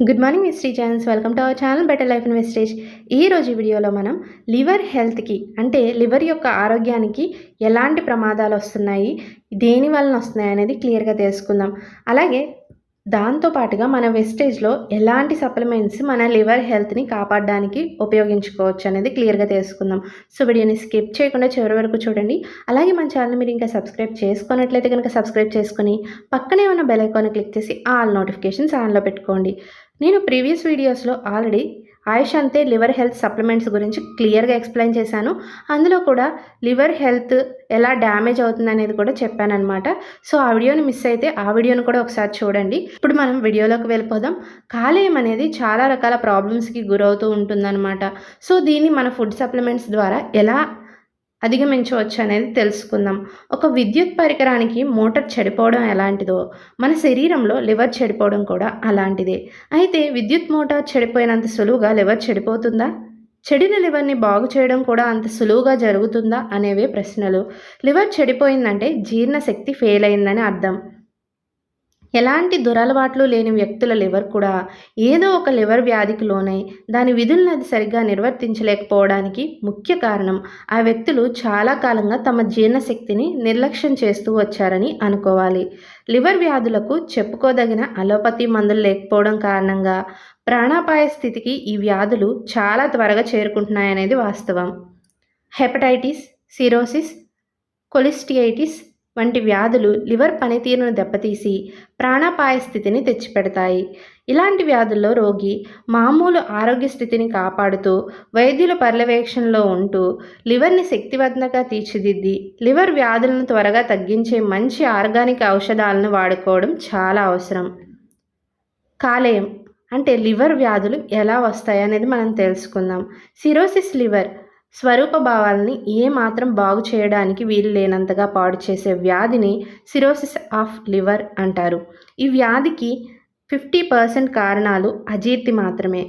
Good morning mystery channels. Welcome to our channel better life in wastage. ఈరోజు వీడియోలో మనం liver హెల్త్కి అంటే లివర్ యొక్క ఆరోగ్యానికి ఎలాంటి ప్రమాదాలు వస్తున్నాయి, దేని వలన వస్తున్నాయి అనేది క్లియర్గా తెలుసుకుందాం. అలాగే దాంతోపాటుగా మన వెస్టేజ్లో ఎలాంటి సప్లిమెంట్స్ మన లివర్ హెల్త్ని కాపాడడానికి ఉపయోగించుకోవచ్చు అనేది క్లియర్గా తెలుసుకుందాం. సో వీడియోని స్కిప్ చేయకుండా చివరి వరకు చూడండి. అలాగే మన ఛానల్ మీరు ఇంకా సబ్స్క్రైబ్ చేసుకున్నట్లయితే కనుక సబ్స్క్రైబ్ చేసుకుని పక్కనే ఉన్న బెల్ ఐకాన్ క్లిక్ చేసి ఆల్ నోటిఫికేషన్స్ ఆన్లో పెట్టుకోండి. నేను ప్రీవియస్ వీడియోస్లో ఆల్రెడీ ఆయుష్ అంతే లివర్ హెల్త్ సప్లిమెంట్స్ గురించి క్లియర్గా ఎక్స్ప్లెయిన్ చేశాను. అందులో కూడా లివర్ హెల్త్ ఎలా డ్యామేజ్ అవుతుంది అనేది కూడా చెప్పానన్నమాట. సో ఆ వీడియోని మిస్ అయితే ఆ వీడియోని కూడా ఒకసారి చూడండి. ఇప్పుడు మనం వీడియోలోకి వెళ్ళిపోదాం. కాలేయం అనేది చాలా రకాల ప్రాబ్లమ్స్కి గురవుతూ ఉంటుందన్నమాట. సో దీన్ని మన ఫుడ్ సప్లిమెంట్స్ ద్వారా ఎలా అధిగమించవచ్చు అనేది తెలుసుకుందాం. ఒక విద్యుత్ పరికరానికి మోటార్ చెడిపోవడం ఎలాంటిదో మన శరీరంలో లివర్ చెడిపోవడం కూడా అలాంటిదే. అయితే విద్యుత్ మోటార్ చెడిపోయినంత సులువుగా లివర్ చెడిపోతుందా? చెడిన లివర్ని బాగు చేయడం కూడా అంత సులువుగా జరుగుతుందా అనేవే ప్రశ్నలు. లివర్ చెడిపోయిందంటే జీర్ణశక్తి ఫెయిల్ అయిందని అర్థం. ఎలాంటి దురలవాట్లు లేని వ్యక్తుల లివర్ కూడా ఏదో ఒక లివర్ వ్యాధికి లోనై దాని విధులను అది సరిగ్గా నిర్వర్తించలేకపోవడానికి ముఖ్య కారణం ఆ వ్యక్తులు చాలా కాలంగా తమ జీర్ణశక్తిని నిర్లక్ష్యం చేస్తూ వచ్చారని అనుకోవాలి. లివర్ వ్యాధులకు చెప్పుకోదగిన అలోపతి మందులు లేకపోవడం కారణంగా ప్రాణాపాయ స్థితికి ఈ వ్యాధులు చాలా త్వరగా చేరుకుంటున్నాయనేది వాస్తవం. హెపటైటిస్, సిరోసిస్, కొలిస్టియైటిస్ వంటి వ్యాధులు లివర్ పనితీరును దెబ్బతీసి ప్రాణాపాయ స్థితిని తెచ్చిపెడతాయి. ఇలాంటి వ్యాధుల్లో రోగి మామూలు ఆరోగ్య స్థితిని కాపాడుతూ వైద్యుల పర్యవేక్షణలో ఉంటూ లివర్ని శక్తివంతంగా తీర్చిదిద్ది లివర్ వ్యాధులను త్వరగా తగ్గించే మంచి ఆర్గానిక్ ఔషధాలను వాడుకోవడం చాలా అవసరం. కాలేయం అంటే లివర్ వ్యాధులు ఎలా వస్తాయి అనేది మనం తెలుసుకుందాం. సిరోసిస్ లివర్ స్వరూప భావాలని ఏమాత్రం బాగు చేయడానికి వీలు లేనంతగా పాడు చేసే వ్యాధిని సిరోసిస్ ఆఫ్ లివర్ అంటారు. ఈ వ్యాధికి 50% కారణాలు అజీర్తి మాత్రమే.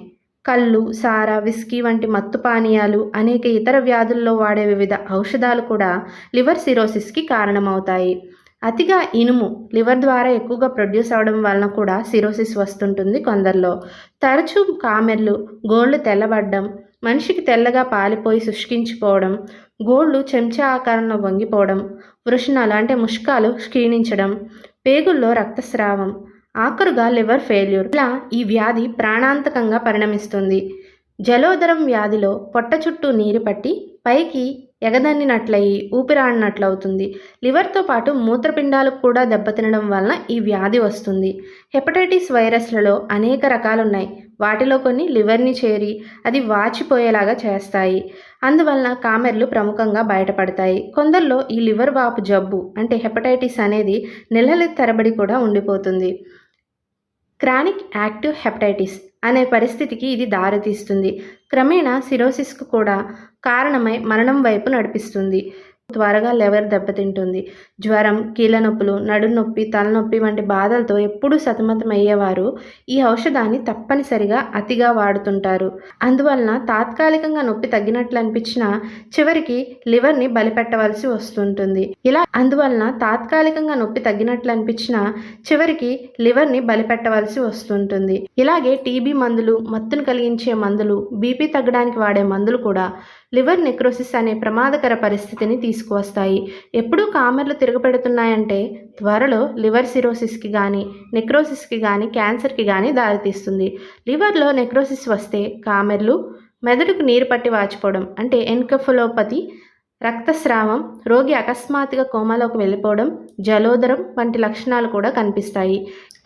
కళ్ళు, సారా, విస్కీ వంటి మత్తు పానీయాలు, అనేక ఇతర వ్యాధుల్లో వాడే వివిధ ఔషధాలు కూడా లివర్ సిరోసిస్కి కారణమవుతాయి. అతిగా ఇనుము లివర్ ద్వారా ఎక్కువగా ప్రొడ్యూస్ అవడం వలన కూడా సిరోసిస్ వస్తుంటుంది కొందరిలో. తరచూ కామెర్లు, గోళ్ళు తెల్లబడ్డం, మనిషికి తెల్లగా పాలిపోయి శుష్కించిపోవడం, గోళ్ళు చెంచా ఆకారంలో వంగిపోవడం, వృషణాలు అంటే ముష్కాలు క్షీణించడం, పేగుల్లో రక్తస్రావం, ఆఖరుగా లివర్ ఫెయిల్యూర్, ఇలా ఈ వ్యాధి ప్రాణాంతకంగా పరిణమిస్తుంది. జలోదరం వ్యాధిలో పొట్ట చుట్టూ నీరు పట్టి పైకి ఎగదన్నినట్లయి ఊపిరాడినట్లవుతుంది. లివర్తో పాటు మూత్రపిండాలకు కూడా దెబ్బతినడం వలన ఈ వ్యాధి వస్తుంది. హెపటైటిస్ వైరస్లలో అనేక రకాలున్నాయి. వాటిలో కొన్ని లివర్ని చేరి అది వాచిపోయేలాగా చేస్తాయి. అందువలన కామెర్లు ప్రముఖంగా బయటపడతాయి. కొందరిలో ఈ లివర్ వాపు జబ్బు అంటే హెపటైటిస్ అనేది నెలల తరబడి కూడా ఉండిపోతుంది. క్రానిక్ యాక్టివ్ హెపటైటిస్ అనే పరిస్థితికి ఇది దారితీస్తుంది. క్రమేణా సిరోసిస్కు కూడా కారణమై మరణం వైపు నడిపిస్తుంది. త్వరగా లివర్ దెబ్బతింటుంది. జ్వరం, కీళ్ళ నొప్పులు, నడునొప్పి, తలనొప్పి వంటి బాధలతో ఎప్పుడూ సతమతమయ్యేవారు ఈ ఔషధాన్ని తప్పనిసరిగా అతిగా వాడుతుంటారు. అందువలన తాత్కాలికంగా నొప్పి తగ్గినట్లు అనిపించినా చివరికి లివర్ని బలిపెట్టవలసి వస్తుంటుంది. ఇలాగే టీబీ మందులు, మత్తును కలిగించే మందులు, బీపీ తగ్గడానికి వాడే మందులు కూడా లివర్ నెక్రోసిస్ అనే ప్రమాదకర పరిస్థితిని తీసుకువస్తాయి. ఎప్పుడూ కామెర్లు తిరగపెడుతున్నాయంటే త్వరలో లివర్ సిరోసిస్కి కానీ, నెక్రోసిస్కి కానీ, క్యాన్సర్కి కానీ దారితీస్తుంది. లివర్లో నెక్రోసిస్ వస్తే కామెర్లు, మెదడుకు నీరు పట్టి వాచిపోవడం అంటే ఎన్కెఫలోపతి, రక్తస్రావం, రోగి అకస్మాత్తుగా కోమాలోకి వెళ్ళిపోవడం, జలోదరం వంటి లక్షణాలు కూడా కనిపిస్తాయి.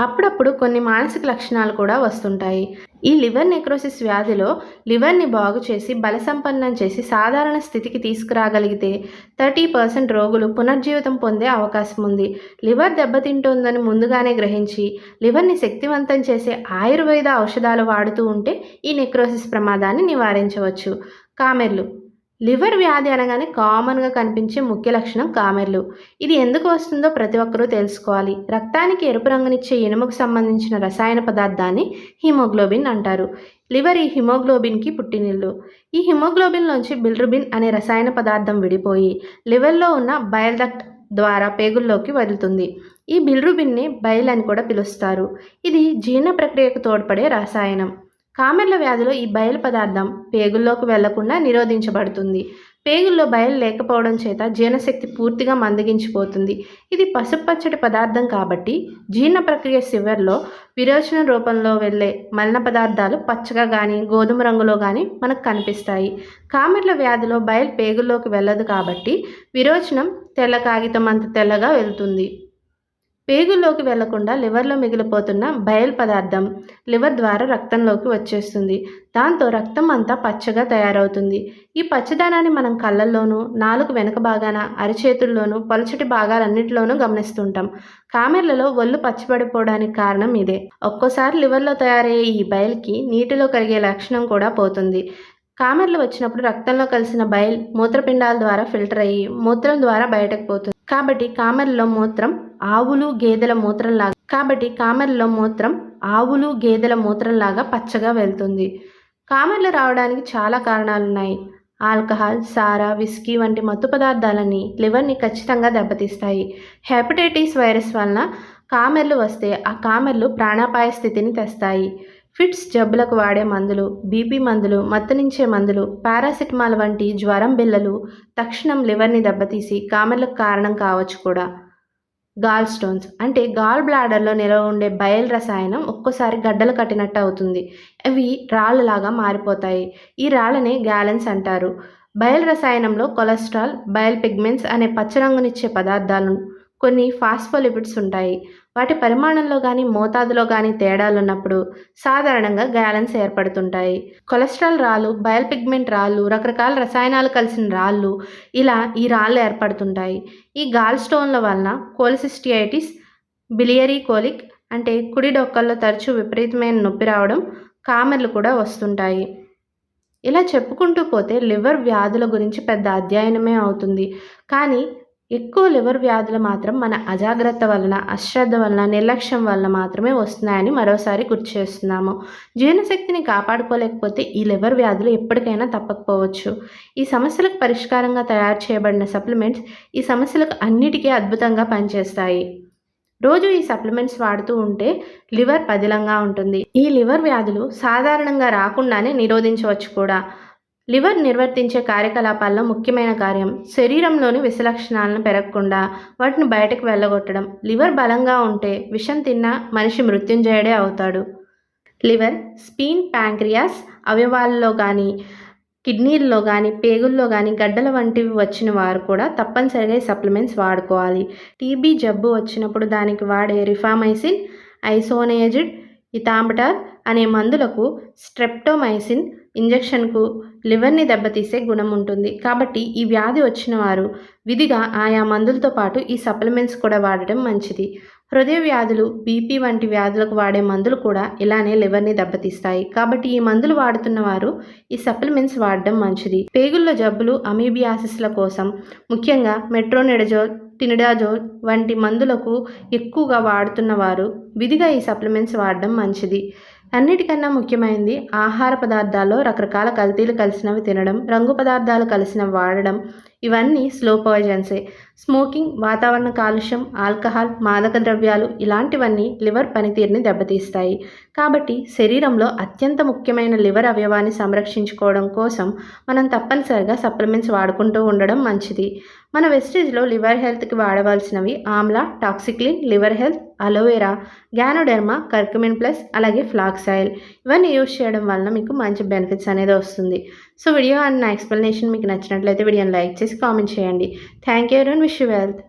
అప్పుడప్పుడు కొన్ని మానసిక లక్షణాలు కూడా వస్తుంటాయి. ఈ లివర్ నెక్రోసిస్ వ్యాధిలో లివర్ని బాగు చేసి బలసంపన్నం చేసి సాధారణ స్థితికి తీసుకురాగలిగితే 30% రోగులు పునర్జీవితం పొందే అవకాశం ఉంది. లివర్ దెబ్బతింటుందని ముందుగానే గ్రహించి లివర్ని శక్తివంతం చేసే ఆయుర్వేద ఔషధాలు వాడుతూ ఉంటే ఈ నెక్రోసిస్ ప్రమాదాన్ని నివారించవచ్చు. కామెర్లు లివర్ వ్యాధి అనగానే కామన్గా కనిపించే ముఖ్య లక్షణం కామెర్లు. ఇది ఎందుకు వస్తుందో ప్రతి ఒక్కరూ తెలుసుకోవాలి. రక్తానికి ఎరుపు రంగునిచ్చే ఇనుముకు సంబంధించిన రసాయన పదార్థాన్ని హిమోగ్లోబిన్ అంటారు. లివర్ ఈ హిమోగ్లోబిన్కి పుట్టినిల్లు. ఈ హిమోగ్లోబిన్లోంచి బిలిరుబిన్ అనే రసాయన పదార్థం విడిపోయి లివర్లో ఉన్న బైల్ డక్ట్ ద్వారా పేగుల్లోకి వదులుతుంది. ఈ బిలిరుబిన్ని బైల్ అని కూడా పిలుస్తారు. ఇది జీర్ణ ప్రక్రియకు తోడ్పడే రసాయనం. కామెర్ల వ్యాధిలో ఈ బయలు పదార్థం పేగుల్లోకి వెళ్లకుండా నిరోధించబడుతుంది. పేగుల్లో బయలు లేకపోవడం చేత జీర్ణశక్తి పూర్తిగా మందగించిపోతుంది. ఇది పసుపచ్చటి పదార్థం కాబట్టి జీర్ణ ప్రక్రియ చివరిలో విరోచన రూపంలో వెళ్ళే మలిన పదార్థాలు పచ్చగా కానీ గోధుమ రంగులో కానీ మనకు కనిపిస్తాయి. కామెర్ల వ్యాధిలో బయలు పేగుల్లోకి వెళ్ళదు కాబట్టి విరోచనం తెల్ల కాగితం అంత తెల్లగా వెళ్తుంది. పేగుల్లోకి వెళ్లకుండా లివర్లో మిగిలిపోతున్న బయల్ పదార్థం లివర్ ద్వారా రక్తంలోకి వచ్చేస్తుంది. దాంతో రక్తం అంతా పచ్చగా తయారవుతుంది. ఈ పచ్చదనాన్ని మనం కళ్ళల్లోనూ, నాలుక వెనుక భాగాన, అరిచేతుల్లోనూ, పలుచటి భాగాలన్నింటిలోనూ గమనిస్తుంటాం. కామెర్లలో ఒళ్ళు పచ్చిపడిపోవడానికి కారణం ఇదే. ఒక్కోసారి లివర్లో తయారయ్యే ఈ బయల్కి నీటిలో కరిగే లక్షణం కూడా పోతుంది. కామెర్లు వచ్చినప్పుడు రక్తంలో కలిసిన బయల్ మూత్రపిండాల ద్వారా ఫిల్టర్ అయ్యి మూత్రం ద్వారా బయటకు పోతుంది. కాబట్టి కామెర్లలో మూత్రం ఆవులు గేదెల మూత్రంలాగా పచ్చగా వెళ్తుంది. కామెర్లు రావడానికి చాలా కారణాలున్నాయి. ఆల్కహాల్, సారా, విస్కీ వంటి మత్తు పదార్థాలని లివర్ని ఖచ్చితంగా దెబ్బతీస్తాయి. హెపటైటిస్ వైరస్ వలన కామెర్లు వస్తే ఆ కామెర్లు ప్రాణాపాయ స్థితిని తెస్తాయి. ఫిట్స్ జబ్బులకు వాడే మందులు, బీపీ మందులు, మత్తునిచ్చే మందులు, పారాసిటమాల్ వంటి జ్వరం బిళ్ళలు తక్షణం లివర్ని దెబ్బతీసి కామెర్లకు కారణం కావచ్చు కూడా. గాల్ స్టోన్స్ అంటే గాల్ బ్లాడర్లో నిల్వ ఉండే బయల్ రసాయనం ఒక్కోసారి గడ్డలు కట్టినట్టు అవుతుంది. అవి రాళ్ళలాగా మారిపోతాయి. ఈ రాళ్ళనే గ్యాలన్స్ అంటారు. బయల్ రసాయనంలో కొలెస్ట్రాల్, బయల్ పిగ్మెంట్స్ అనే పచ్చరంగునిచ్చే పదార్థాలను, కొన్ని ఫాస్ఫోలిపిడ్స్ ఉంటాయి. వాటి పరిమాణంలో కానీ మోతాదులో కానీ తేడాలున్నప్పుడు సాధారణంగా గ్యాలన్స్ ఏర్పడుతుంటాయి. కొలెస్ట్రాల్ రాళ్ళు, బయల్ పిగ్మెంట్ రాళ్ళు, రకరకాల రసాయనాలు కలిసిన రాళ్ళు, ఇలా ఈ రాళ్ళు ఏర్పడుతుంటాయి. ఈ గాల్ స్టోన్ల వలన కోలిసిస్టియైటిస్, బిలియరీ కోలిక్ అంటే కుడి డొక్కల్లో తరచూ విపరీతమైన నొప్పి రావడం, కామెర్లు కూడా వస్తుంటాయి. ఇలా చెప్పుకుంటూ పోతే లివర్ వ్యాధుల గురించి పెద్ద అధ్యయనమే అవుతుంది. కానీ ఎక్కువ లివర్ వ్యాధులు మాత్రం మన అజాగ్రత్త వలన, అశ్రద్ధ వలన, నిర్లక్ష్యం వలన మాత్రమే వస్తున్నాయని మరోసారి గుర్తు చేస్తున్నాము. జీర్ణశక్తిని కాపాడుకోలేకపోతే ఈ లివర్ వ్యాధులు ఎప్పటికైనా తప్పకపోవచ్చు. ఈ సమస్యలకు పరిష్కారంగా తయారు చేయబడిన సప్లిమెంట్స్ ఈ సమస్యలకు అన్నిటికీ అద్భుతంగా పనిచేస్తాయి. రోజు ఈ సప్లిమెంట్స్ వాడుతూ ఉంటే లివర్ పదిలంగా ఉంటుంది. ఈ లివర్ వ్యాధులు సాధారణంగా రాకుండానే నిరోధించవచ్చు కూడా. లివర్ నిర్వర్తించే కార్యకలాపాల్లో ముఖ్యమైన కార్యం శరీరంలోని విషలక్షణాలను పెరగకుండా వాటిని బయటకు వెళ్ళగొట్టడం. లివర్ బలంగా ఉంటే విషం తిన్న మనిషి మృత్యుంజయుడే అవుతాడు. లివర్, స్ప్లీన్, ప్యాంక్రియాస్ అవయవాల్లో కానీ, కిడ్నీల్లో కానీ, పేగుల్లో కానీ గడ్డల వంటివి వచ్చిన వారు కూడా తప్పనిసరిగా ఈ సప్లిమెంట్స్ వాడుకోవాలి. టీబీ జబ్బు వచ్చినప్పుడు దానికి వాడే రిఫామైసిన్, ఐసోనియాజిడ్, ఇథాంబటాల్ అనే మందులకు స్ట్రెప్టోమైసిన్ ఇంజెక్షన్కు లివర్ని దెబ్బతీసే గుణం ఉంటుంది. కాబట్టి ఈ వ్యాధి వచ్చిన వారు విధిగా ఆయా మందులతో పాటు ఈ సప్లిమెంట్స్ కూడా వాడటం మంచిది. హృదయ వ్యాధులు, బీపీ వంటి వ్యాధులకు వాడే మందులు కూడా ఇలానే లివర్ని దెబ్బతీస్తాయి. కాబట్టి ఈ మందులు వాడుతున్న వారు ఈ సప్లిమెంట్స్ వాడడం మంచిది. పేగుల్లో జబ్బులు, అమీబియాసిస్ల కోసం ముఖ్యంగా మెట్రోనిడజోల్, టినిడాజోల్ వంటి మందులకు ఎక్కువగా వాడుతున్న వారు విధిగా ఈ సప్లిమెంట్స్ వాడడం మంచిది. అన్నిటికన్నా ముఖ్యమైనది ఆహార పదార్థాల్లో రకరకాల కల్తీలు కలిసినవి తినడం, రంగు పదార్థాలు కలిసినవి వాడడం. ఇవన్నీ స్లో పాయిజన్సే. స్మోకింగ్, వాతావరణ కాలుష్యం, ఆల్కహాల్, మాదక ద్రవ్యాలు ఇలాంటివన్నీ లివర్ పనితీరుని దెబ్బతీస్తాయి. కాబట్టి శరీరంలో అత్యంత ముఖ్యమైన లివర్ అవయవాన్ని సంరక్షించుకోవడం కోసం మనం తప్పనిసరిగా సప్లిమెంట్స్ వాడుకుంటూ ఉండడం మంచిది. మన వెస్టేజ్లో లివర్ హెల్త్కి వాడవలసినవి ఆమ్లా, టాక్సిక్లిన్, liver health, aloe vera, ganoderma, curcumin plus, అలాగే ఫ్లాక్స్ ఆయిల్. ఇవన్నీ యూజ్ చేయడం వలన మీకు మంచి బెనిఫిట్స్ అనేది వస్తుంది. సో వీడియో అండ్ నా ఎక్స్ప్లెనేషన్ మీకు నచ్చినట్లయితే వీడియోని లైక్ చేసి కామెంట్ చేయండి. Thank you everyone. Wish you wealth.